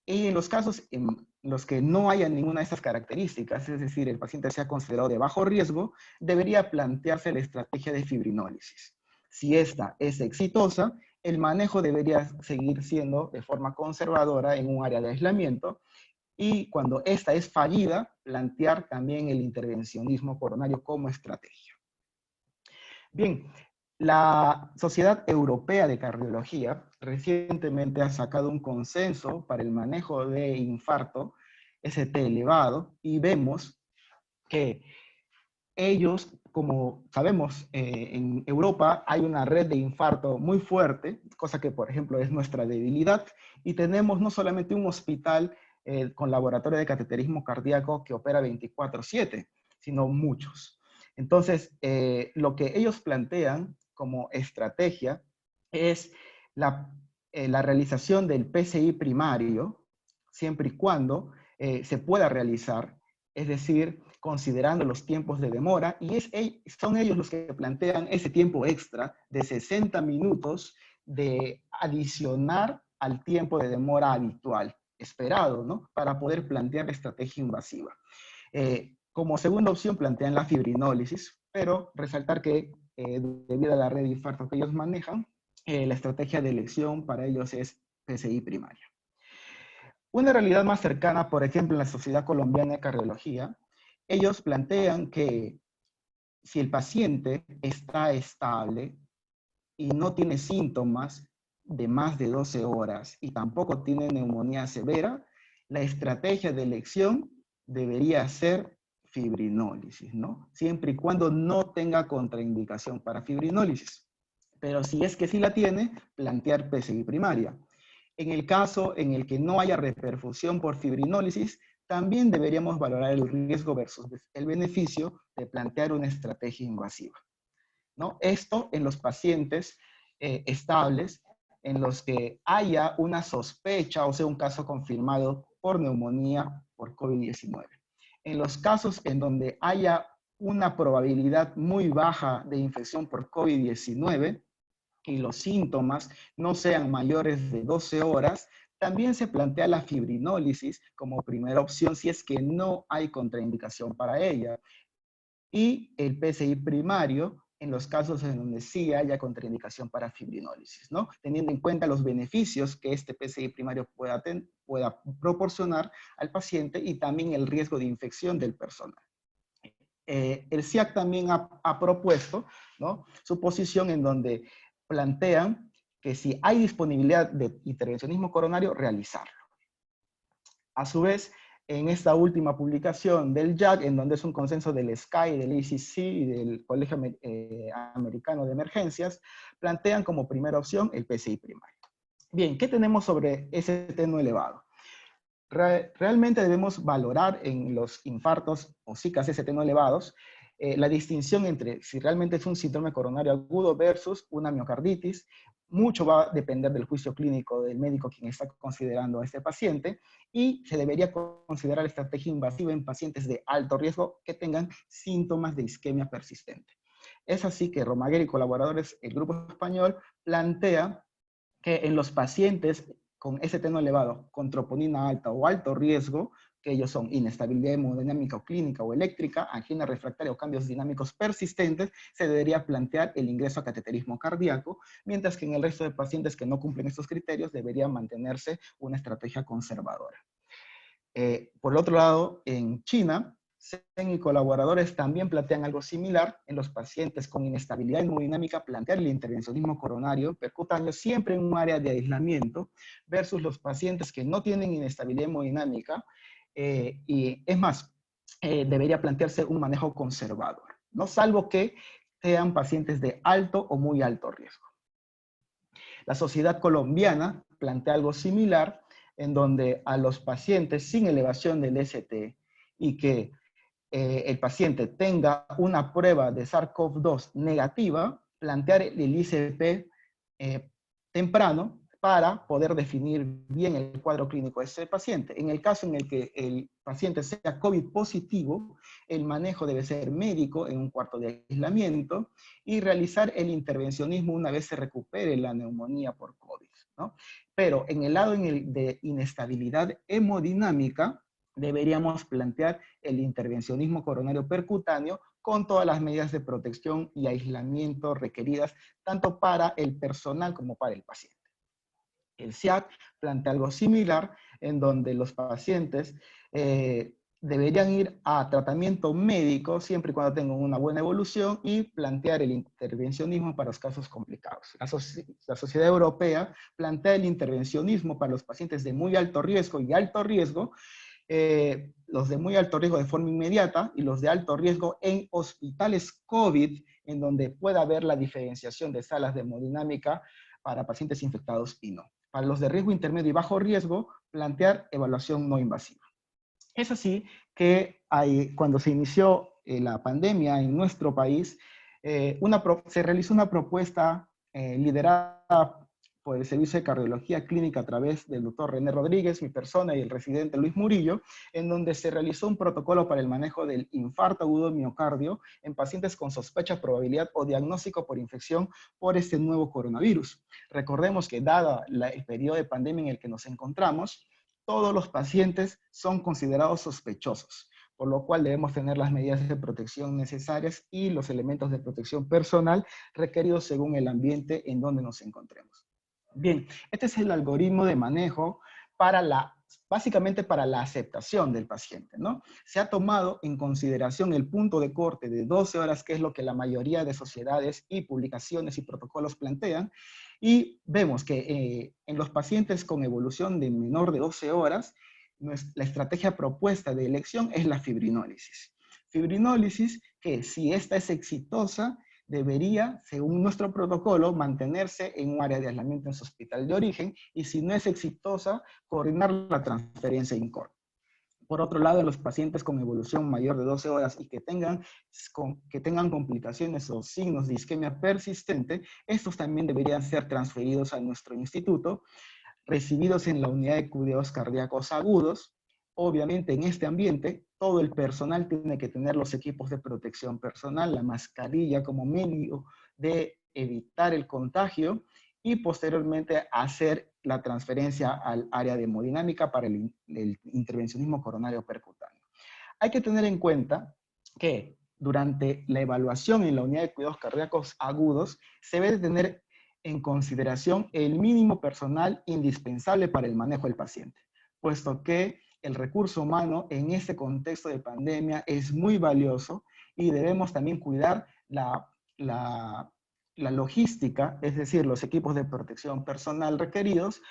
Y en los casos en los que no haya ninguna de estas características, es decir, el paciente sea considerado de bajo riesgo, debería plantearse la estrategia de fibrinólisis. Si esta es exitosa, el manejo debería seguir siendo de forma conservadora en un área de aislamiento, y cuando esta es fallida, plantear también el intervencionismo coronario como estrategia. Bien, la Sociedad Europea de Cardiología recientemente ha sacado un consenso para el manejo de infarto ST elevado, y vemos que ellos, como sabemos, en Europa hay una red de infarto muy fuerte, cosa que, por ejemplo, es nuestra debilidad, y tenemos no solamente un hospital con laboratorio de cateterismo cardíaco que opera 24/7, sino muchos. Entonces, lo que ellos plantean como estrategia es la realización del PCI primario, siempre y cuando se pueda realizar, es decir, considerando los tiempos de demora, y son ellos los que plantean ese tiempo extra de 60 minutos de adicionar al tiempo de demora habitual, esperado, ¿no? Para poder plantear la estrategia invasiva. Como segunda opción plantean la fibrinólisis, pero resaltar que debido a la red de infarto que ellos manejan, la estrategia de elección para ellos es PCI primaria. Una realidad más cercana, por ejemplo, en la Sociedad Colombiana de Cardiología, ellos plantean que si el paciente está estable y no tiene síntomas de más de 12 horas y tampoco tiene neumonía severa, la estrategia de elección debería ser fibrinólisis, ¿no? Siempre y cuando no tenga contraindicación para fibrinólisis. Pero si es que sí la tiene, plantear PCI primaria. En el caso en el que no haya reperfusión por fibrinólisis, también deberíamos valorar el riesgo versus el beneficio de plantear una estrategia invasiva, ¿no? Esto en los pacientes estables, en los que haya una sospecha, o sea, un caso confirmado por neumonía por COVID-19. En los casos en donde haya una probabilidad muy baja de infección por COVID-19 y los síntomas no sean mayores de 12 horas, también se plantea la fibrinólisis como primera opción si es que no hay contraindicación para ella. Y el PCI primario en los casos en donde sí haya contraindicación para fibrinólisis, ¿no? Teniendo en cuenta los beneficios que este PCI primario pueda proporcionar al paciente y también el riesgo de infección del personal. El SIAC también ha propuesto, ¿no?, su posición en donde plantean que si hay disponibilidad de intervencionismo coronario, realizarlo. A su vez, en esta última publicación del JAC, en donde es un consenso del SCAI, del ACC y del Colegio Americano de Emergencias, plantean como primera opción el PCI primario. Bien, ¿qué tenemos sobre ST no elevado? Realmente debemos valorar en los infartos o SICAs ST no elevados la distinción entre si realmente es un síndrome coronario agudo versus una miocarditis. Mucho va a depender del juicio clínico del médico quien está considerando a este paciente, y se debería considerar estrategia invasiva en pacientes de alto riesgo que tengan síntomas de isquemia persistente. Es así que Romaguer y colaboradores, el grupo español, plantea que en los pacientes con ST no elevado, con troponina alta o alto riesgo, que ellos son inestabilidad hemodinámica o clínica o eléctrica, angina refractaria o cambios dinámicos persistentes, se debería plantear el ingreso a cateterismo cardíaco, mientras que en el resto de pacientes que no cumplen estos criterios debería mantenerse una estrategia conservadora. Por el otro lado, en China, Sen y colaboradores también plantean algo similar. En los pacientes con inestabilidad hemodinámica, plantear el intervencionismo coronario percutáneo siempre en un área de aislamiento, versus los pacientes que no tienen inestabilidad hemodinámica, y es más, debería plantearse un manejo conservador, ¿no?, salvo que sean pacientes de alto o muy alto riesgo. La Sociedad Colombiana plantea algo similar, en donde a los pacientes sin elevación del ST y que el paciente tenga una prueba de SARS-CoV-2 negativa, plantear el ICP temprano para poder definir bien el cuadro clínico de ese paciente. En el caso en el que el paciente sea COVID positivo, el manejo debe ser médico en un cuarto de aislamiento y realizar el intervencionismo una vez se recupere la neumonía por COVID, ¿no? Pero en el lado de inestabilidad hemodinámica, deberíamos plantear el intervencionismo coronario percutáneo con todas las medidas de protección y aislamiento requeridas tanto para el personal como para el paciente. El SIAC plantea algo similar, en donde los pacientes deberían ir a tratamiento médico siempre y cuando tengan una buena evolución y plantear el intervencionismo para los casos complicados. La Sociedad Europea plantea el intervencionismo para los pacientes de muy alto riesgo y alto riesgo, los de muy alto riesgo de forma inmediata y los de alto riesgo en hospitales COVID, en donde pueda haber la diferenciación de salas de hemodinámica para pacientes infectados y no. Para los de riesgo intermedio y bajo riesgo, plantear evaluación no invasiva. Es así que cuando se inició la pandemia en nuestro país, se realizó una propuesta liderada por el Servicio de Cardiología Clínica a través del doctor René Rodríguez, mi persona, y el residente Luis Murillo, en donde se realizó un protocolo para el manejo del infarto agudo de miocardio en pacientes con sospecha, probabilidad o diagnóstico por infección por este nuevo coronavirus. Recordemos que dado el periodo de pandemia en el que nos encontramos, todos los pacientes son considerados sospechosos, por lo cual debemos tener las medidas de protección necesarias y los elementos de protección personal requeridos según el ambiente en donde nos encontremos. Bien, este es el algoritmo de manejo básicamente para la aceptación del paciente, ¿no? Se ha tomado en consideración el punto de corte de 12 horas, que es lo que la mayoría de sociedades y publicaciones y protocolos plantean, y vemos que en los pacientes con evolución de menor de 12 horas, la estrategia propuesta de elección es la fibrinólisis. Fibrinólisis que, si esta es exitosa, debería, según nuestro protocolo, mantenerse en un área de aislamiento en su hospital de origen, y si no es exitosa, coordinar la transferencia a INCOR. Por otro lado, en los pacientes con evolución mayor de 12 horas y que tengan complicaciones o signos de isquemia persistente, estos también deberían ser transferidos a nuestro instituto, recibidos en la unidad de cuidados cardíacos agudos. Obviamente, en este ambiente, todo el personal tiene que tener los equipos de protección personal, la mascarilla como medio de evitar el contagio, y posteriormente hacer la transferencia al área de hemodinámica para el intervencionismo coronario percutáneo. Hay que tener en cuenta que durante la evaluación en la unidad de cuidados cardíacos agudos, se debe tener en consideración el mínimo personal indispensable para el manejo del paciente, puesto que el recurso humano en este contexto de pandemia es muy valioso y debemos también cuidar la logística, es decir, los equipos de protección personal requeridos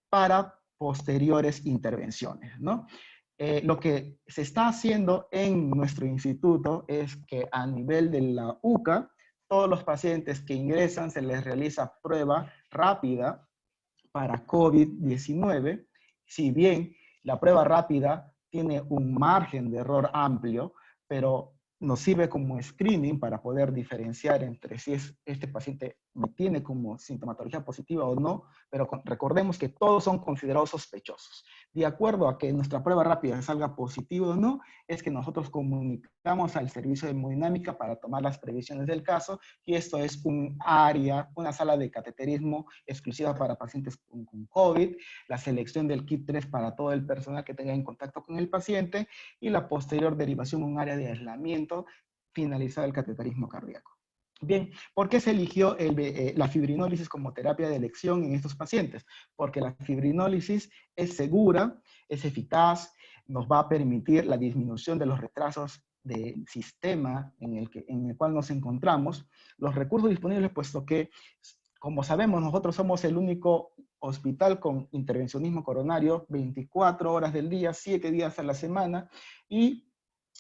para posteriores intervenciones, ¿no? Lo que se está haciendo en nuestro instituto es que a nivel de la UCA, todos los pacientes que ingresan se les realiza prueba rápida para COVID-19. Si bien la prueba rápida tiene un margen de error amplio, pero nos sirve como screening para poder diferenciar entre si este paciente tiene como sintomatología positiva o no, pero recordemos que todos son considerados sospechosos. De acuerdo a que nuestra prueba rápida salga positiva o no, es que nosotros comunicamos al servicio de hemodinámica para tomar las previsiones del caso, y esto es un área, una sala de cateterismo exclusiva para pacientes con COVID, la selección del kit 3 para todo el personal que tenga en contacto con el paciente, y la posterior derivación a un área de aislamiento, finalizado el cateterismo cardíaco. Bien, ¿por qué se eligió la fibrinólisis como terapia de elección en estos pacientes? Porque la fibrinólisis es segura, es eficaz, nos va a permitir la disminución de los retrasos del sistema en el cual nos encontramos, los recursos disponibles, puesto que, como sabemos, nosotros somos el único hospital con intervencionismo coronario 24 horas del día, 7 días a la semana, y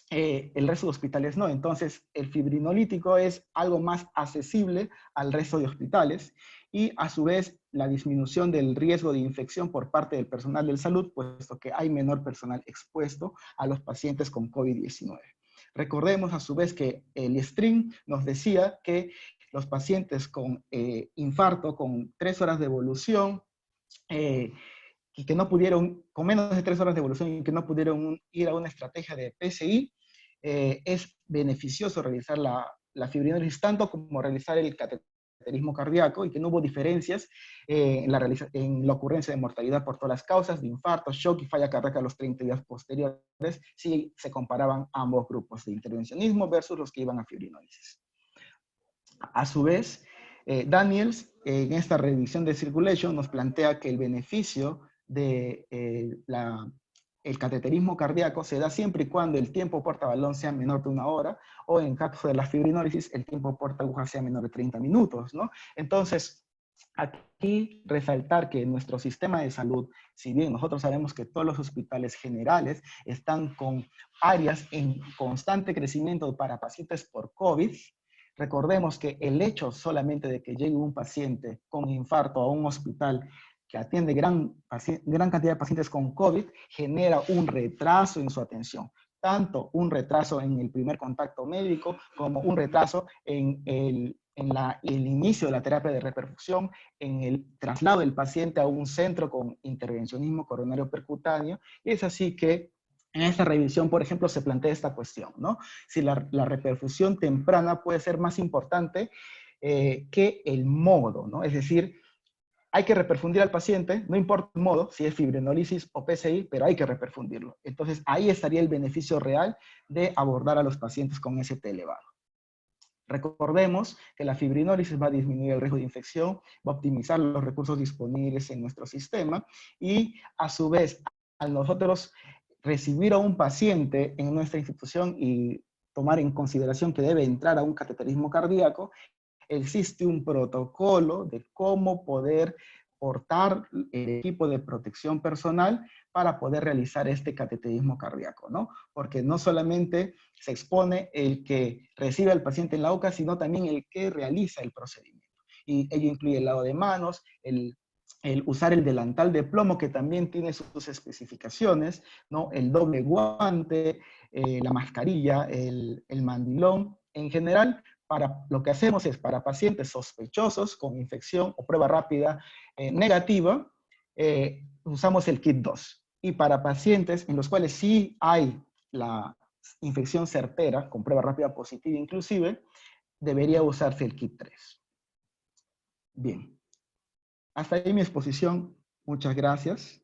el resto de hospitales no. Entonces, el fibrinolítico es algo más accesible al resto de hospitales, y a su vez la disminución del riesgo de infección por parte del personal de salud, puesto que hay menor personal expuesto a los pacientes con COVID-19. Recordemos a su vez que el STRING nos decía que los pacientes con infarto, con 3 horas de evolución, y que no pudieron, con menos de 3 horas de evolución, y que no pudieron ir a una estrategia de PCI, es beneficioso realizar la fibrinólisis tanto como realizar el cateterismo cardíaco, y que no hubo diferencias en la ocurrencia de mortalidad por todas las causas, de infarto, shock y falla cardíaca a los 30 días posteriores, si se comparaban ambos grupos de intervencionismo versus los que iban a fibrinólisis. A su vez, Daniels, en esta revisión de Circulation, nos plantea que el beneficio de el cateterismo cardíaco se da siempre y cuando el tiempo porta-balón sea menor de 1 hora, o en caso de la fibrinólisis, el tiempo porta-aguja sea menor de 30 minutos, ¿no? Entonces, aquí resaltar que nuestro sistema de salud, si bien nosotros sabemos que todos los hospitales generales están con áreas en constante crecimiento para pacientes por COVID, recordemos que el hecho solamente de que llegue un paciente con infarto a un hospital que atiende gran cantidad de pacientes con COVID, genera un retraso en su atención. Tanto un retraso en el primer contacto médico, como un retraso en el inicio de la terapia de reperfusión, en el traslado del paciente a un centro con intervencionismo coronario percutáneo. Y es así que en esta revisión, por ejemplo, se plantea esta cuestión, ¿no? Si la reperfusión temprana puede ser más importante que el modo, ¿no? Es decir, hay que reperfundir al paciente, no importa el modo, si es fibrinólisis o PCI, pero hay que reperfundirlo. Entonces, ahí estaría el beneficio real de abordar a los pacientes con ST elevado. Recordemos que la fibrinólisis va a disminuir el riesgo de infección, va a optimizar los recursos disponibles en nuestro sistema, y a su vez, al nosotros recibir a un paciente en nuestra institución y tomar en consideración que debe entrar a un cateterismo cardíaco, existe un protocolo de cómo poder portar el equipo de protección personal para poder realizar este cateterismo cardíaco, ¿no? Porque no solamente se expone el que recibe al paciente en la UCA, sino también el que realiza el procedimiento. Y ello incluye el lavado de manos, el usar el delantal de plomo, que también tiene sus especificaciones, ¿no? El doble guante, la mascarilla, el mandilón. En general, lo que hacemos es para pacientes sospechosos con infección o prueba rápida negativa, usamos el kit 2. Y para pacientes en los cuales sí hay la infección certera, con prueba rápida positiva inclusive, debería usarse el kit 3. Bien. Hasta ahí mi exposición. Muchas gracias.